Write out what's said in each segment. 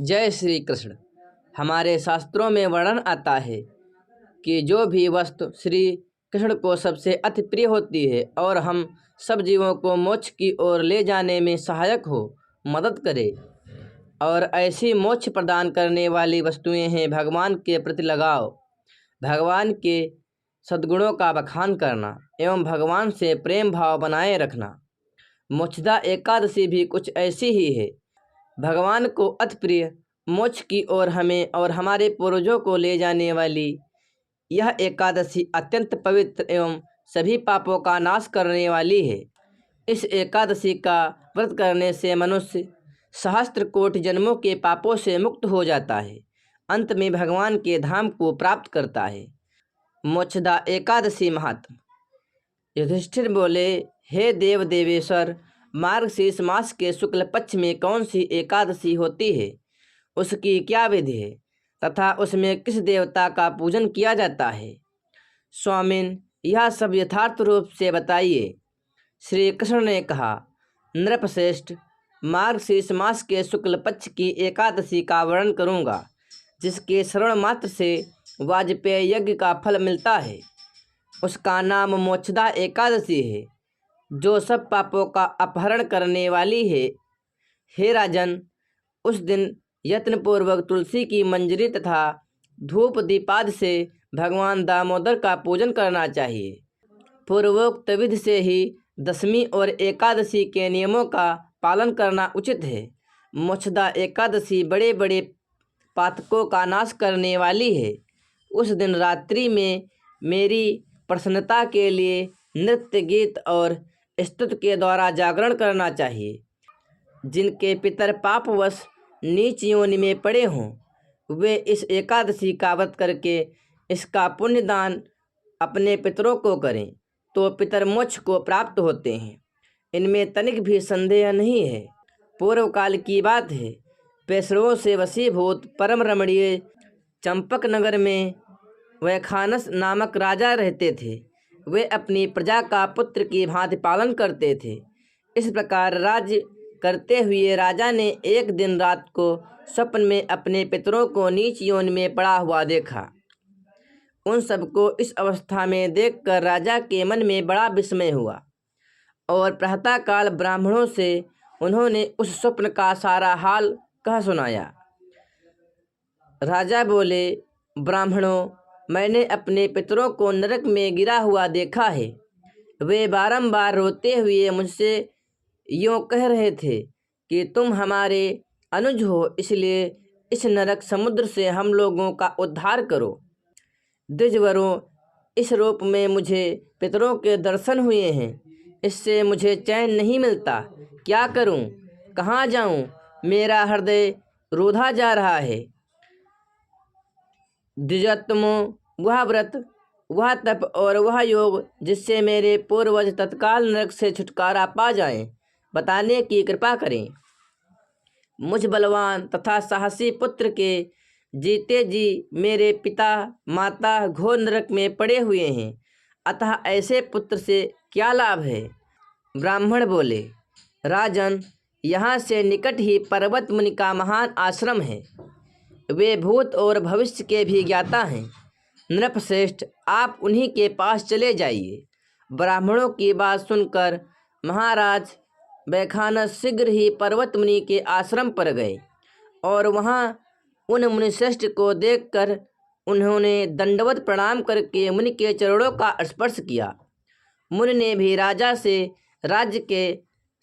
जय श्री कृष्ण। हमारे शास्त्रों में वर्णन आता है कि जो भी वस्तु श्री कृष्ण को सबसे अति प्रिय होती है और हम सब जीवों को मोक्ष की ओर ले जाने में सहायक हो, मदद करे और ऐसी मोक्ष प्रदान करने वाली वस्तुएं हैं भगवान के प्रति लगाव, भगवान के सद्गुणों का बखान करना एवं भगवान से प्रेम भाव बनाए रखना। मोक्षदा एकादशी भी कुछ ऐसी ही है। भगवान को अति प्रिय, मोक्ष की ओर हमें और हमारे पूर्वजों को ले जाने वाली यह एकादशी अत्यंत पवित्र एवं सभी पापों का नाश करने वाली है। इस एकादशी का व्रत करने से मनुष्य सहस्त्र कोटि जन्मों के पापों से मुक्त हो जाता है, अंत में भगवान के धाम को प्राप्त करता है। मोक्षदा एकादशी महात्म। युधिष्ठिर बोले, हे देव देवेश्वर, मार्गशीर्ष मास के शुक्ल पक्ष में कौन सी एकादशी होती है, उसकी क्या विधि है तथा उसमें किस देवता का पूजन किया जाता है? स्वामिन, यह सब यथार्थ रूप से बताइए। श्री कृष्ण ने कहा, नृपश्रेष्ठ, मार्गशीर्ष मास के शुक्ल पक्ष की एकादशी का वर्णन करूँगा, जिसके श्रवण मात्र से वाजपेय यज्ञ का फल मिलता है। उसका नाम मोक्षदा एकादशी है, जो सब पापों का अपहरण करने वाली है। हे राजन, उस दिन यत्नपूर्वक तुलसी की मंजरी तथा धूप दीपाद से भगवान दामोदर का पूजन करना चाहिए। पूर्वोक्त विधि से ही दशमी और एकादशी के नियमों का पालन करना उचित है। मोक्षदा एकादशी बड़े बड़े पातकों का नाश करने वाली है। उस दिन रात्रि में मेरी प्रसन्नता के लिए नृत्य, गीत और स्तुति के द्वारा जागरण करना चाहिए। जिनके पितर पापवश नीच योनि में पड़े हों, वे इस एकादशी का व्रत करके इसका पुण्यदान अपने पितरों को करें तो पितर मोक्ष को प्राप्त होते हैं। इनमें तनिक भी संदेह नहीं है। पूर्व काल की बात है, पैसरों से वशीभूत परम रमणीय चंपक नगर में वैखानस नामक राजा रहते थे। वे अपनी प्रजा का पुत्र की भांति पालन करते थे। इस प्रकार राज्य करते हुए राजा ने एक दिन रात को स्वप्न में अपने पितरों को नीच योनि में पड़ा हुआ देखा। उन सबको इस अवस्था में देखकर राजा के मन में बड़ा विस्मय हुआ और प्रातःकाल ब्राह्मणों से उन्होंने उस स्वप्न का सारा हाल कह सुनाया। राजा बोले, ब्राह्मणों, मैंने अपने पितरों को नरक में गिरा हुआ देखा है। वे बारंबार रोते हुए मुझसे यूँ कह रहे थे कि तुम हमारे अनुज हो, इसलिए इस नरक समुद्र से हम लोगों का उद्धार करो। द्विजवरों, इस रूप में मुझे पितरों के दर्शन हुए हैं। इससे मुझे चैन नहीं मिलता। क्या करूं? कहाँ जाऊं? मेरा हृदय रूधा जा रहा है। द्विजोत्तमों, वह व्रत, वह तप और वह योग जिससे मेरे पूर्वज तत्काल नरक से छुटकारा पा जाएं, बताने की कृपा करें। मुझ बलवान तथा साहसी पुत्र के जीते जी मेरे पिता माता घोर नरक में पड़े हुए हैं, अतः ऐसे पुत्र से क्या लाभ है? ब्राह्मण बोले, राजन, यहाँ से निकट ही पर्वत मुनि का महान आश्रम है। वे भूत और भविष्य के भी ज्ञाता हैं। नृपश्रेष्ठ, आप उन्हीं के पास चले जाइए। ब्राह्मणों की बात सुनकर महाराज वैखानस शीघ्र ही पर्वत मुनि के आश्रम पर गए और वहाँ उन मुनिश्रेष्ठ को देखकर उन्होंने दंडवत प्रणाम करके मुनि के चरणों का स्पर्श किया। मुनि ने भी राजा से राज्य के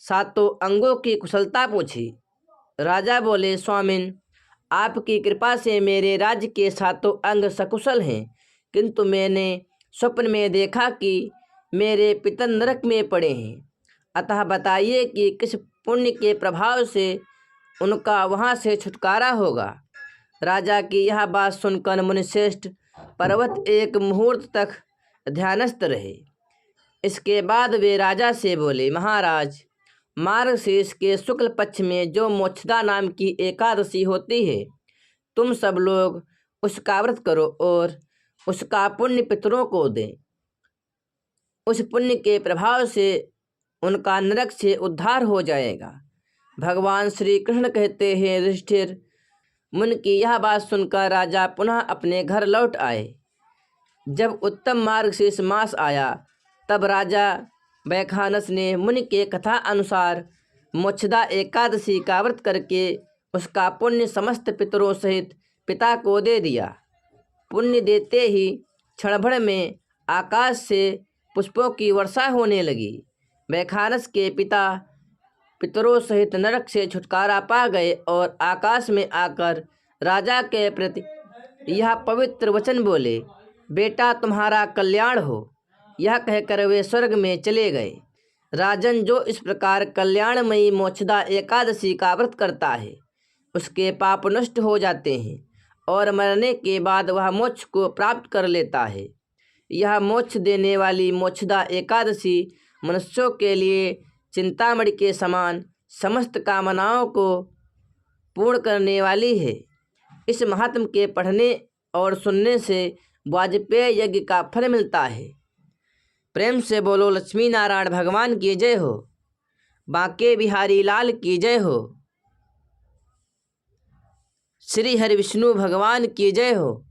सातों अंगों की कुशलता पूछी। राजा बोले, स्वामिन, आपकी कृपा से मेरे राज्य के सातों अंग सकुशल हैं, किंतु मैंने स्वप्न में देखा कि मेरे पिता नरक में पड़े हैं। अतः बताइए कि किस पुण्य के प्रभाव से उनका वहाँ से छुटकारा होगा। राजा की यह बात सुनकर मुनिश्रेष्ठ पर्वत एक मुहूर्त तक ध्यानस्थ रहे। इसके बाद वे राजा से बोले, महाराज, मार्गशीर्ष के शुक्ल पक्ष में जो मोक्षदा नाम की एकादशी होती है, तुम सब लोग उसका व्रत करो और उसका पुण्य पितरों को दें। उस पुण्य के प्रभाव से उनका नरक से उद्धार हो जाएगा। भगवान श्री कृष्ण कहते हैं, युधिष्ठिर, मुनि की यह बात सुनकर राजा पुनः अपने घर लौट आए। जब उत्तम मार्ग शेष मास आया तब राजा वैखानस ने मुनि के कथा अनुसार मोक्षदा एकादशी का व्रत करके उसका पुण्य समस्त पितरों सहित पिता को दे दिया। पुण्य देते ही क्षणभर में आकाश से पुष्पों की वर्षा होने लगी। वैखानस के पिता पितरों सहित नरक से छुटकारा पा गए और आकाश में आकर राजा के प्रति यह पवित्र वचन बोले, बेटा तुम्हारा कल्याण हो। यह कहकर वे स्वर्ग में चले गए। राजन, जो इस प्रकार कल्याणमयी मोक्षदा एकादशी का व्रत करता है उसके पाप नष्ट हो जाते हैं और मरने के बाद वह मोक्ष को प्राप्त कर लेता है। यह मोक्ष देने वाली मोक्षदा एकादशी मनुष्यों के लिए चिंतामणि के समान समस्त कामनाओं को पूर्ण करने वाली है। इस महात्म के पढ़ने और सुनने से वाजपेय यज्ञ का फल मिलता है। प्रेम से बोलो लक्ष्मी नारायण भगवान की जय हो। बांके बिहारी लाल की जय हो। श्री हरि विष्णु भगवान की जय हो।